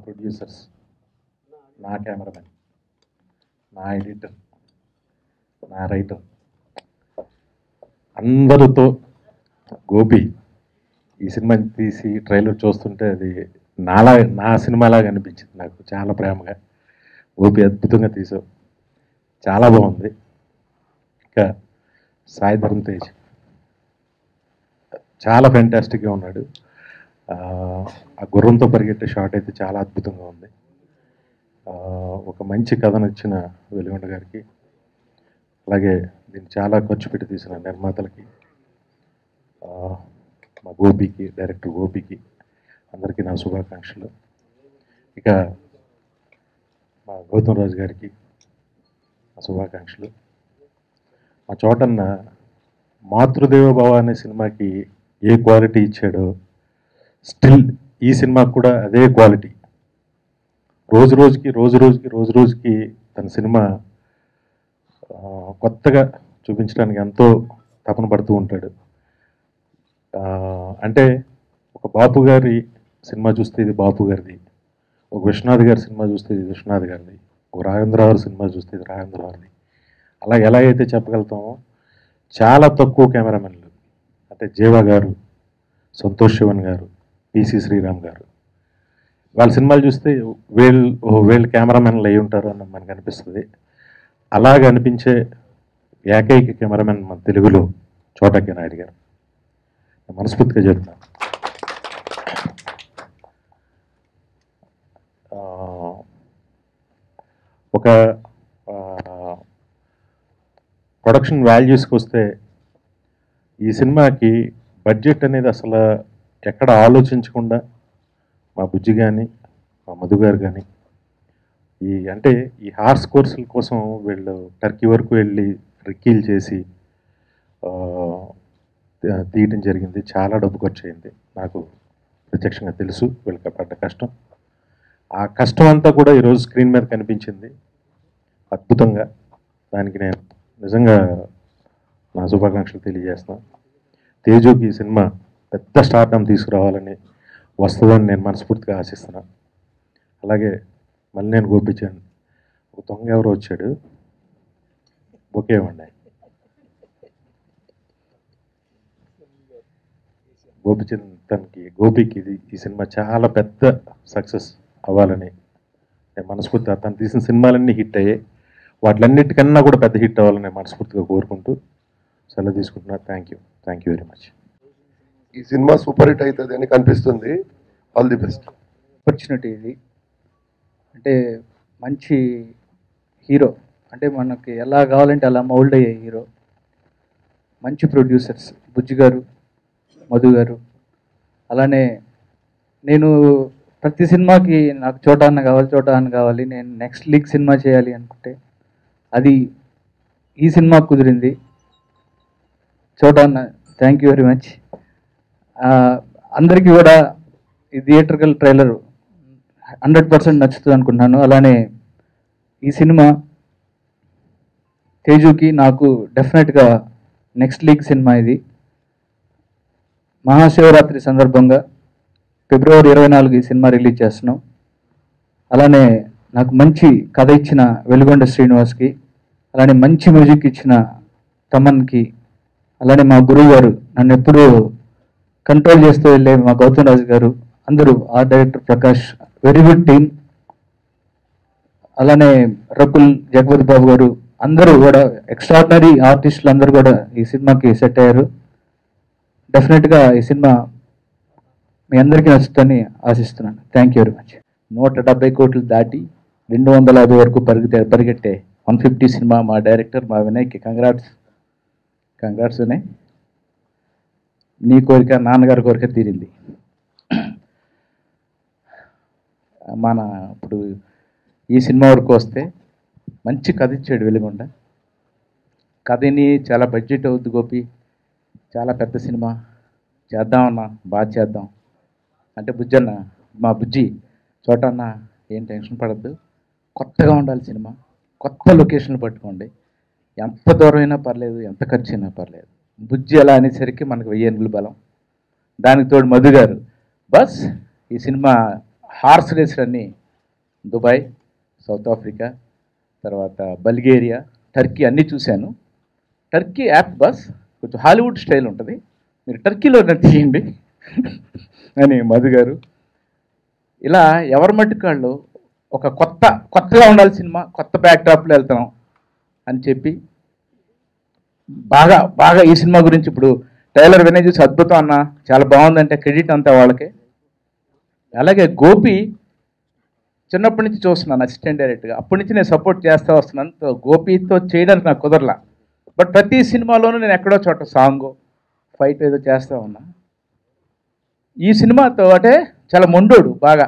Producers, నా cameraman, నా editor, నా రైటర్ అందరితో గోపి ఈ సినిమా తీసి ట్రైలర్ చూస్తుంటే అది నా సినిమాలాగా అనిపించింది. నాకు చాలా ప్రేమగా గోపి అద్భుతంగా తీసావు, చాలా బాగుంది. ఇంకా సాయి ధరమ్ తేజ్ చాలా ఫ్యాంటాస్టిక్గా ఉన్నాడు. ఆ గుర్రంతో పరిగెట్టే షాట్ అయితే చాలా అద్భుతంగా ఉంది. ఒక మంచి కథ నచ్చిన వెలుగొండ గారికి, అలాగే దీన్ని చాలా ఖర్చు పెట్టి తీసిన నిర్మాతలకి, మా గోపికి, డైరెక్టర్ గోపికి అందరికీ నా శుభాకాంక్షలు. ఇక మా గౌతమ్ రాజు గారికి నా శుభాకాంక్షలు. మా చోటన్న మాతృదేవ భవ అనే సినిమాకి ఏ క్వాలిటీ ఇచ్చాడో స్టిల్ ఈ సినిమాకి కూడా అదే క్వాలిటీ. రోజు రోజుకి తన సినిమా కొత్తగా చూపించడానికి ఎంతో తపన పడుతూ ఉంటాడు. అంటే ఒక బాపు గారి సినిమా చూస్తే ఇది బాపు గారిది, ఒక విశ్వనాథ్ గారి సినిమా చూస్తే ఇది విశ్వనాథ్ గారిది, ఒక రాఘవేంద్రరావు సినిమా చూస్తే ఇది రాఘవేంద్రరావుది. అలా ఎలా అయితే చెప్పగలుగుతామో చాలా తక్కువ కెమెరామెన్లు, అంటే జీవా గారు, సంతోష్ శివన్ గారు, పిసి శ్రీరామ్ గారు, వాళ్ళ సినిమాలు చూస్తే వీళ్ళు కెమెరామెన్లు అయి ఉంటారు అని మనకు అనిపిస్తుంది. అలాగ అనిపించే ఏకైక కెమెరామెన్ మన తెలుగులో చోటా నాయుడు గారు. మనస్ఫూర్తిగా చెప్తున్నాను. ఒక ప్రొడక్షన్ వాల్యూస్కి వస్తే ఈ సినిమాకి బడ్జెట్ అనేది అసలు ఎక్కడ ఆలోచించకుండా మా బుజ్జి కానీ, మా మధు గారు కానీ ఈ హార్స్ కోర్సుల కోసం వీళ్ళు టర్కీ వరకు వెళ్ళి రిక్కీలు చేసి తీయటం జరిగింది. చాలా డబ్బు ఖర్చు అయింది. నాకు ప్రత్యక్షంగా తెలుసు వీళ్ళకి పడ్డ కష్టం. ఆ కష్టం అంతా కూడా ఈరోజు స్క్రీన్ మీద కనిపించింది అద్భుతంగా. దానికి నేను నిజంగా నా శుభాకాంక్షలు తెలియజేస్తున్నాను. తేజుకి ఈ సినిమా పెద్ద స్టార్డమ్ తీసుకురావాలని వస్తుందని నేను మనస్ఫూర్తిగా ఆశిస్తున్నాను. అలాగే మళ్ళీ నేను గోపించాను, ఒక దొంగ ఎవరో వచ్చాడు, ఓకే ఇవ్వండి. గోపికి ఈ సినిమా చాలా పెద్ద సక్సెస్ అవ్వాలని నేను మనస్ఫూర్తిగా, తను తీసిన సినిమాలన్నీ హిట్ అయ్యాయి, వాటిలన్నిటికన్నా కూడా పెద్ద హిట్ అవ్వాలని మనస్ఫూర్తిగా కోరుకుంటూ సెలవు తీసుకుంటున్నా. Thank you very much. ఈ సినిమా సూపర్ హిట్ అవుతుంది అని కనిపిస్తుంది. All the best. ఆపర్చునిటీ ఇది. అంటే మంచి హీరో, అంటే మనకి ఎలా కావాలంటే అలా మౌల్డ్ అయ్యే హీరో, మంచి ప్రొడ్యూసర్స్ బుజ్జి గారు, మధు గారు. అలానే నేను ప్రతి సినిమాకి నాకు చోటా అన్న కావాలి, నేను నెక్స్ట్ లీగ్ సినిమా చేయాలి అనుకుంటే అది ఈ సినిమా కుదిరింది. చోటా అన్న, థ్యాంక్ యూ వెరీ మచ్. అందరికీ కూడా ఈ థియేటర్కల్ ట్రైలర్ 100% నచ్చుతుంది అనుకుంటున్నాను. అలానే ఈ సినిమా తేజుకి నాకు డెఫినెట్గా నెక్స్ట్ లీగ్ సినిమా. ఇది మహాశివరాత్రి సందర్భంగా ఫిబ్రవరి 24 ఈ సినిమా రిలీజ్ చేస్తున్నాం. అలానే నాకు మంచి కథ ఇచ్చిన వెలుగొండ శ్రీనివాస్కి, అలానే మంచి మ్యూజిక్ ఇచ్చిన తమన్కి, అలానే మా గురువు గారు నన్ను ఎప్పుడూ కంట్రోల్ చేస్తూ వెళ్ళే మా గౌతమ్ రాజు గారు, అందరూ art director Prakash, very good team. అలానే రకుల్, జగపతి బాబు గారు, అందరూ కూడా ఎక్స్ట్రాడినరీ ఆర్టిస్టులు అందరూ కూడా ఈ సినిమాకి సెట్ అయ్యారు. డెఫినెట్గా ఈ సినిమా మీ అందరికీ నచ్చుతుందని ఆశిస్తున్నాను. Thank you very much. 170 కోట్లు దాటి 250 వరకు పరిగెట్టే 150 సినిమా మా డైరెక్టర్ మా వినయ్కి కంగ్రాట్స్ వినయ్. నీ కోరిక నాన్నగారి కోరిక తీరింది. ఇప్పుడు ఈ సినిమా వరకు వస్తే మంచి కథ ఇచ్చాడు వెలుగొండ. కథని చాలా బడ్జెట్ అవుద్ది గోపి, చాలా పెద్ద సినిమా చేద్దామన్నా, బాగా చేద్దాం అంటే బుజ్జన్న, మా బుజ్జి చోటన్న ఏం టెన్షన్ పడద్దు, కొత్తగా ఉండాలి సినిమా, కొత్త లొకేషన్లు పట్టుకోండి, ఎంత దూరం అయినా పర్లేదు, ఎంత ఖర్చు అయినా పర్లేదు. బుజ్జి అలా అనేసరికి మనకు 1000 ఏనుగుల బలం. దానికి తోడు మధు గారు, బస్ ఈ సినిమా హార్స్ రేసులన్నీ దుబాయ్, సౌత్ ఆఫ్రికా, తర్వాత బల్గేరియా, టర్కీ అన్నీ చూశాను. టర్కీ యాప్ బస్ కొంచెం హాలీవుడ్ స్టైల్ ఉంటుంది, మీరు టర్కీలో తీయండి అని మధు గారు. ఇలా ఎవరి మట్టుకాళ్ళు ఒక కొత్తగా ఉండాలి సినిమా, కొత్త బ్యాక్డ్రాప్లో వెళ్తాం అని చెప్పి బాగా ఈ సినిమా గురించి ఇప్పుడు ట్రైలర్ వినే చూసి అద్భుతం అన్న, చాలా బాగుందంటే క్రెడిట్ అంతా వాళ్ళకే. అలాగే గోపి చిన్నప్పటి నుంచి చూస్తున్నాను అసిస్టెంట్ డైరెక్టర్గా, అప్పటి నుంచి నేను సపోర్ట్ చేస్తూ వస్తున్నాను. గోపితో చేయడానికి నాకు కుదరలా, బట్ ప్రతి సినిమాలోనూ నేను ఎక్కడో చోట సాంగ్ ఫైట్ ఏదో చేస్తూ ఉన్నా. ఈ సినిమాతో అంటే చాలా మొండోడు బాగా,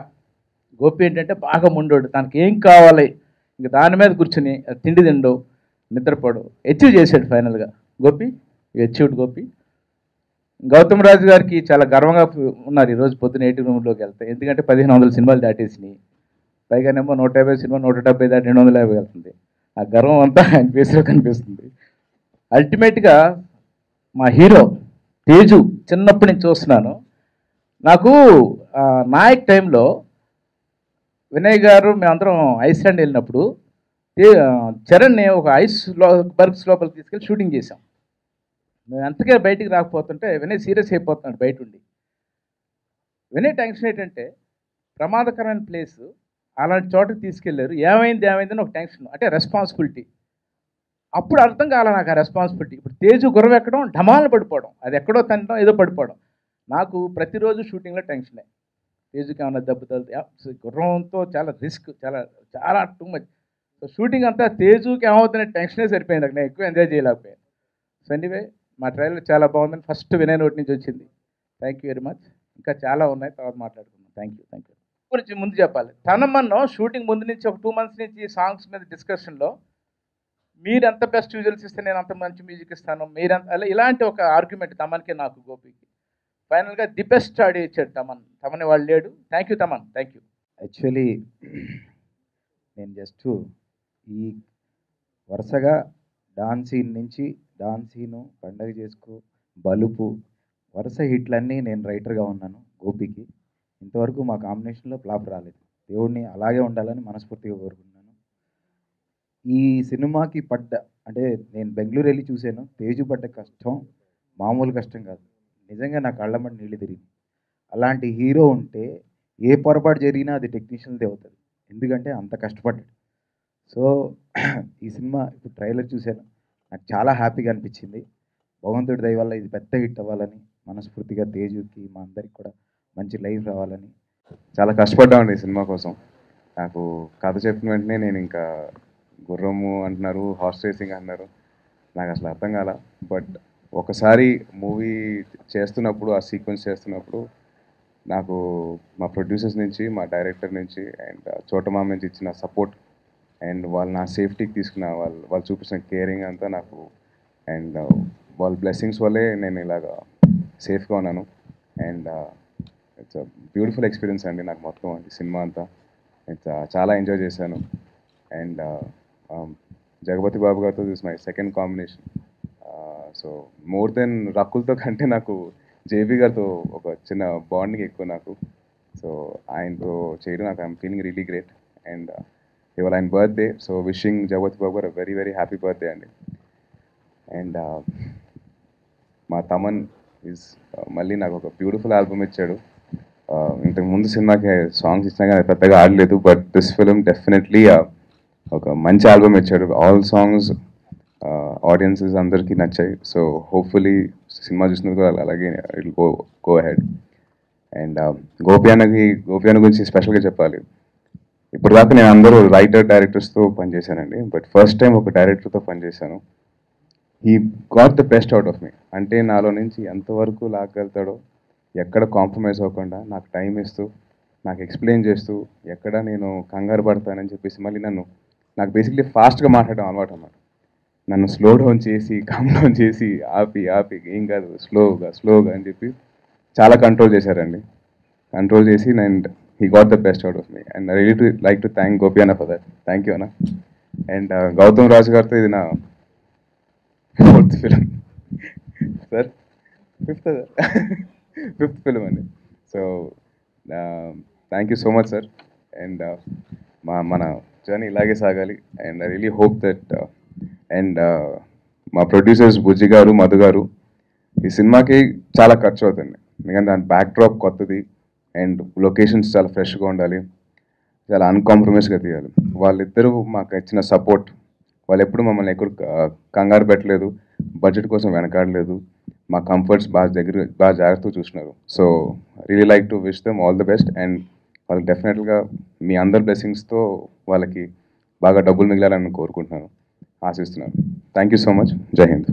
గోపి ఏంటంటే బాగా మొండోడు, తనకి ఏం కావాలి ఇంక దాని మీద కూర్చుని తిండి తిండు నిద్రపోడు, అచీవ్ చేశాడు ఫైనల్గా గోపి. అచీవ్డ్ గోపి. గౌతమ్ రాజు గారికి చాలా గర్వంగా ఉన్నారు ఈరోజు పొద్దున 80 రూమ్లోకి వెళ్తే, ఎందుకంటే 1500 సినిమాలు దాటేసినాయి, పైగానేమో 150 సినిమా 170 దాటి 250 వెళ్తుంది. ఆ గర్వం అంతా ఆయన ఫేస్లో కనిపిస్తుంది. అల్టిమేట్గా మా హీరో తేజు చిన్నప్పటి నుంచి చూస్తున్నాను. నాకు నాయక్ టైంలో వినయ్ గారు మేమందరం ఐస్లాండ్ వెళ్ళినప్పుడు చరణ్ని ఒక బర్గ్స్ లోపలికి తీసుకెళ్ళి షూటింగ్ చేశాం. మేము అంతకే బయటికి రాకపోతుంటే వినయ్ సీరియస్ అయిపోతున్నాడు బయట ఉండి. వినయ్ టెన్షన్ ఏంటంటే ప్రమాదకరమైన ప్లేస్, అలాంటి చోటకి తీసుకెళ్లారు, ఏమైందని ఒక టెన్షన్, అంటే రెస్పాన్సిబిలిటీ. అప్పుడు అర్థం కాలే నాకు ఆ రెస్పాన్సిబిలిటీ. ఇప్పుడు తేజు గుర్రం ఎక్కడం, ఢమాలను పడిపోవడం, అది ఎక్కడో తినడం ఏదో పడిపోవడం, నాకు ప్రతిరోజు షూటింగ్లో టెన్షనే. తేజుకి ఏమన్నా దెబ్బ తగిలితే, గుర్రంతో చాలా రిస్క్, చాలా టూ మచ్. సో షూటింగ్ అంతా తేజుకి ఏమవుతున్న టెన్షనే సరిపోయింది, నాకు నేను ఎక్కువ ఎంజాయ్ చేయలేకపోయాను. సో ఎనీవే మా ట్రైలర్ చాలా బాగుందని ఫస్ట్ వినయ్ నోటి నుంచి వచ్చింది. Thank you very much. ఇంకా చాలా ఉన్నాయి, తర్వాత మాట్లాడుకుందాం. Thank you. గురించి ముందు చెప్పాలి, తనమన్నో షూటింగ్ ముందు నుంచి ఒక 2 months నుంచి సాంగ్స్ మీద డిస్కషన్లో, మీరు ఎంత బెస్ట్ విజువల్స్ ఇస్తే నేను అంత మంచి మ్యూజిక్ ఇస్తాను, మీరంత అలా ఇలాంటి ఒక ఆర్గ్యుమెంట్ తమన్కి నాకు గోపికి. ఫైనల్గా ది బెస్ట్ ఆడియో ఇచ్చాడు తమన్ వాళ్ళు లేడు. Thank you Thaman, thank you. Actually నేను జస్ట్ ఈ వరుసగా డాన్సీన్ నుంచి డాన్సీను, పండగ చేసుకో, బలుపు, వరుస హిట్లన్నీ నేను రైటర్గా ఉన్నాను గోపికి. ఇంతవరకు మా కాంబినేషన్లో ఫ్లాప్ రాలేదు. దేవుడిని అలాగే ఉండాలని మనస్ఫూర్తిగా కోరుకుంటున్నాను. ఈ సినిమాకి అంటే నేను బెంగళూరు వెళ్ళి చూశాను, తేజు పడ్డ కష్టం మామూలు కష్టం కాదు. నిజంగా నా కళ్ళమ్మటి నీళ్ళు తిరిగి, అలాంటి హీరో ఉంటే ఏ పొరపాటు జరిగినా అది టెక్నీషియన్దే అవుతుంది, ఎందుకంటే అంత కష్టపడ్డాడు. సో ఈ సినిమా ఇప్పుడు ట్రైలర్ చూశాను, నాకు చాలా హ్యాపీగా అనిపించింది. భగవంతుడి దయ వల్ల ఇది పెద్ద హిట్ అవ్వాలని మనస్ఫూర్తిగా, తేజుకి మా అందరికి కూడా మంచి లైఫ్ రావాలని. చాలా కష్టపడ్డామండి ఈ సినిమా కోసం. నాకు కథ చెప్పిన వెంటనే నేను ఇంకా గుర్రము అంటున్నారు, హార్స్ రేసింగ్ అంటున్నారు, నాకు అసలు అర్థం కాల. బట్ ఒకసారి మూవీ చేస్తున్నప్పుడు, ఆ సీక్వెన్స్ చేస్తున్నప్పుడు నాకు మా ప్రొడ్యూసర్స్ నుంచి, మా డైరెక్టర్ నుంచి అండ్ చోటమామ నుంచి ఇచ్చిన సపోర్ట్ అండ్ వాళ్ళు నా సేఫ్టీకి తీసుకున్న వాళ్ళు చూపించిన కేరింగ్ అంతా నాకు, అండ్ వాళ్ళ బ్లెస్సింగ్స్ వల్లే నేను ఇలాగా సేఫ్గా ఉన్నాను. అండ్ ఇట్స్ బ్యూటిఫుల్ ఎక్స్పీరియన్స్ అండి నాకు మొత్తం అండి సినిమా అంతా. చాలా ఎంజాయ్ చేశాను. అండ్ జగపతి బాబు గారితో this my second combination. So more then రకుల్తో కంటే నాకు జేబీ గారితో ఒక చిన్న బాండింగ్ ఎక్కువ నాకు. సో ఆయనతో చేయడం నాకు I'm feeling really great. And ఇవాళ ఆయన బర్త్డే, సో విషింగ్ జగపతి బాబు గారు వెరీ వెరీ హ్యాపీ బర్త్డే అండి. అండ్ మా తమన్ ఈజ్ మళ్ళీ నాకు ఒక బ్యూటిఫుల్ ఆల్బమ్ ఇచ్చాడు. ఇంతకు ముందు సినిమాకి సాంగ్స్ ఇచ్చినా కానీ పెద్దగా ఆడలేదు, బట్ దిస్ ఫిలిం డెఫినెట్లీ ఒక మంచి ఆల్బమ్ ఇచ్చాడు. ఆల్ సాంగ్స్ ఆడియన్సెస్ అందరికీ నచ్చాయి. సో హోప్ఫుల్లీ సినిమా చూసినందుకు అలాగే it go ahead. And Gopi అన్న గురించి స్పెషల్గా చెప్పాలి. ఇప్పుడు దాకా నేను అందరూ రైటర్ డైరెక్టర్స్తో పనిచేశానండి, బట్ ఫస్ట్ టైం ఒక డైరెక్టర్తో పనిచేశాను. He got the best out of me. అంటే నాలో నుంచి ఎంతవరకు లాగలుగుతాడో, ఎక్కడ కాంప్రమైజ్ అవ్వకుండా నాకు టైం ఇస్తూ, నాకు ఎక్స్ప్లెయిన్ చేస్తూ, ఎక్కడ నేను కంగారు పడతానని చెప్పేసి మళ్ళీ నాకు బేసిక్లీ ఫాస్ట్గా మాట్లాడడం అలవాటు అన్నమాట. నన్ను స్లో డౌన్ చేసి, కామ్ డౌన్ చేసి, ఆపి ఏం కాదు స్లోగా అని చెప్పి చాలా కంట్రోల్ చేశారండి. కంట్రోల్ చేసి and he got the best out of me, and I really like to thank Gopi Anna for that. Thank you Anna. And Gautam Raju gartho idi na 4th film sir, 5th film andi. So thank you so much sir. And మన journey ఇలాగే సాగాలి. And I really hope that and మా producers బుజ్జి గారు, మధు గారు, ఈ సినిమాకి చాలా ఖర్చు అవుతుంది. ఎందుకంటే దాని బ్యాక్ డ్రాప్ కొత్తది అండ్ లొకేషన్స్ చాలా ఫ్రెష్గా ఉండాలి, చాలా అన్కాంప్రమైజ్గా తీయాలి. వాళ్ళిద్దరూ మాకు ఇచ్చిన సపోర్ట్, వాళ్ళు ఎప్పుడు మమ్మల్ని ఎక్కడ కంగారు పెట్టలేదు, బడ్జెట్ కోసం వెనకాడలేదు, మా కంఫర్ట్స్ బాగా జాగ్రత్తగా చూసినారు. So really like to wish them all the best. And వాళ్ళకి డెఫినెట్గా మీ అందరి బ్లెస్సింగ్స్తో వాళ్ళకి బాగా డబ్బులు మిగిలాలని కోరుకుంటున్నాను, ఆశిస్తున్నాను. Thank you so much. జై హింద్.